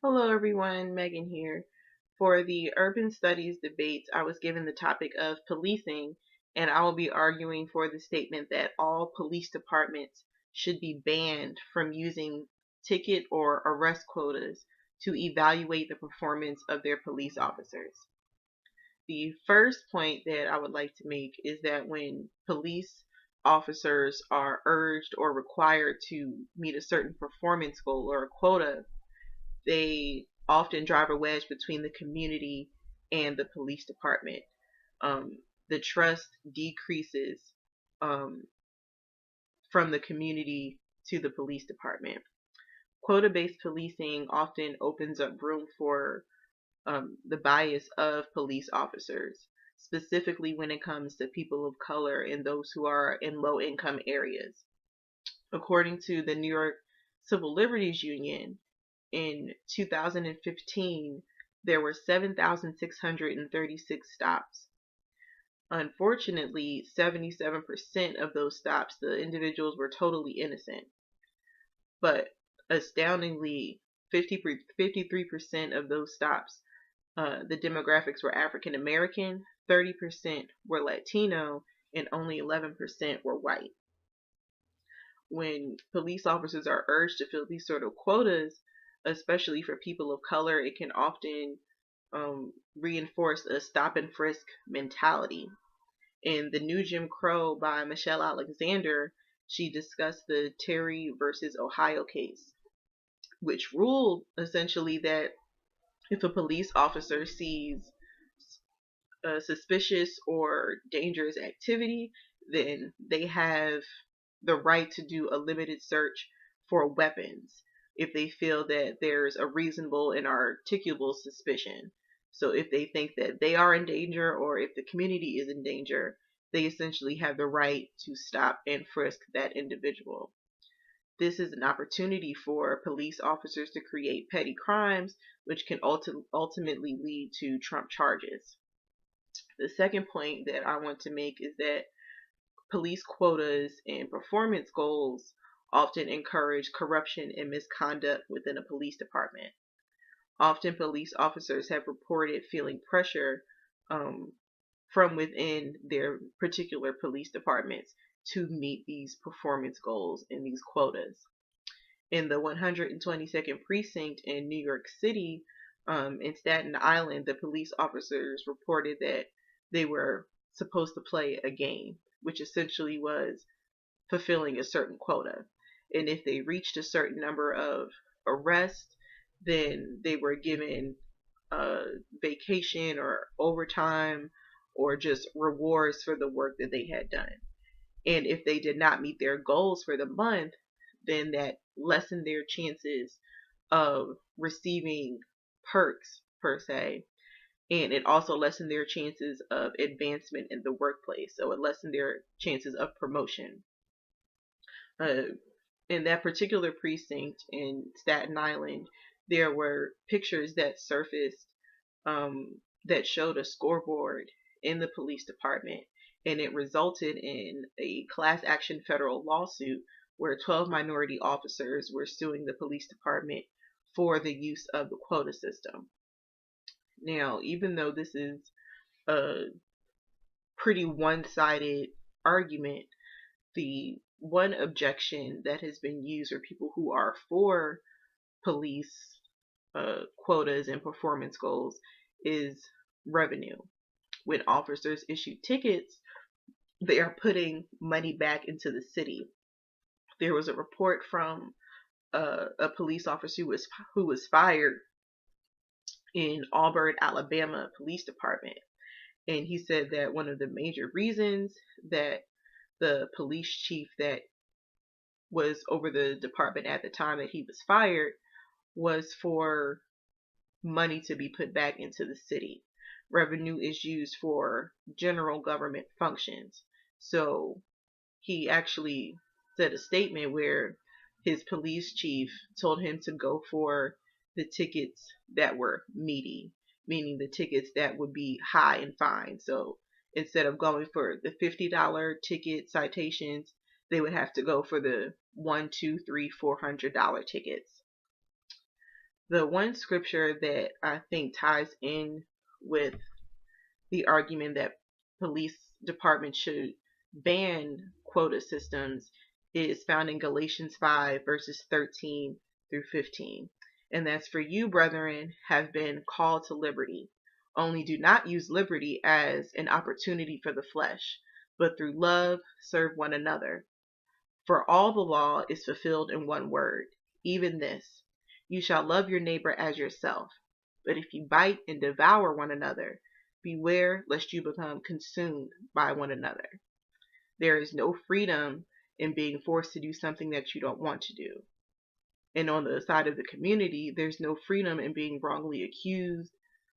Hello everyone, Megan here. For the urban studies debates, I was given the topic of policing, and I will be arguing for the statement that all police departments should be banned from using ticket or arrest quotas to evaluate the performance of their police officers. The first point that I would like to make is that when police officers are urged or required to meet a certain performance goal or a quota, they often drive a wedge between the community and the police department. The trust decreases um, from the community to the police department. Quota-based policing often opens up room for the bias of police officers, specifically when it comes to people of color and those who are in low-income areas. According to the New York Civil Liberties Union, in 2015, there were 7,636 stops. Unfortunately, 77% of those stops, the individuals were totally innocent. But astoundingly, 53% of those stops, the demographics were African American, 30% were Latino, and only 11% were white. When police officers are urged to fill these sort of quotas, especially for people of color, it can often reinforce a stop and frisk mentality. In The New Jim Crow by Michelle Alexander, she discussed the Terry versus Ohio case, which ruled essentially that if a police officer sees a suspicious or dangerous activity, then they have the right to do a limited search for weapons if they feel that there's a reasonable and articulable suspicion. So if they think that they are in danger or if the community is in danger, they essentially have the right to stop and frisk that individual. This is an opportunity for police officers to create petty crimes, which can ultimately lead to Trump charges. The second point that I want to make is that police quotas and performance goals often encourage corruption and misconduct within a police department. Often police officers have reported feeling pressure from within their particular police departments to meet these performance goals and these quotas. In the 122nd precinct in New York City, in Staten Island, the police officers reported that they were supposed to play a game, which essentially was fulfilling a certain quota. And if they reached a certain number of arrests, then they were given a vacation or overtime or just rewards for the work that they had done. And if they did not meet their goals for the month, then that lessened their chances of receiving perks per se. And it also lessened their chances of advancement in the workplace. So it lessened their chances of promotion. Uh, in that particular precinct in Staten Island, there were pictures that surfaced that showed a scoreboard in the police department, and it resulted in a class action federal lawsuit where 12 minority officers were suing the police department for the use of the quota system. Now, even though this is a pretty one-sided argument, the one objection that has been used for people who are for police quotas and performance goals is revenue. When officers issue tickets, they are putting money back into the city. There was a report from a police officer who was fired in Auburn, Alabama Police Department, and he said that one of the major reasons that the police chief that was over the department at the time that he was fired was for money to be put back into the city. Revenue is used for general government functions. So he actually said a statement where his police chief told him to go for the tickets that were meaty, meaning the tickets that would be high in fine. So instead of going for the $50 ticket citations, they would have to go for the $100, $200, $300, $400 tickets. The one scripture that I think ties in with the argument that police departments should ban quota systems is found in Galatians 5, verses 13 through 15. And that's, for you, brethren, have been called to liberty. Only do not use liberty as an opportunity for the flesh, but through love serve one another. For all the law is fulfilled in one word, even this: you shall love your neighbor as yourself. But if you bite and devour one another, beware lest you become consumed by one another. There is no freedom in being forced to do something that you don't want to do. And on the side of the community, there's no freedom in being wrongly accused,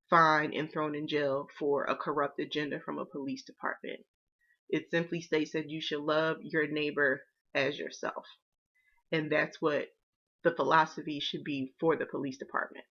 fined, and thrown in jail for a corrupt agenda from a police department. It simply states that you should love your neighbor as yourself. And that's what the philosophy should be for the police department.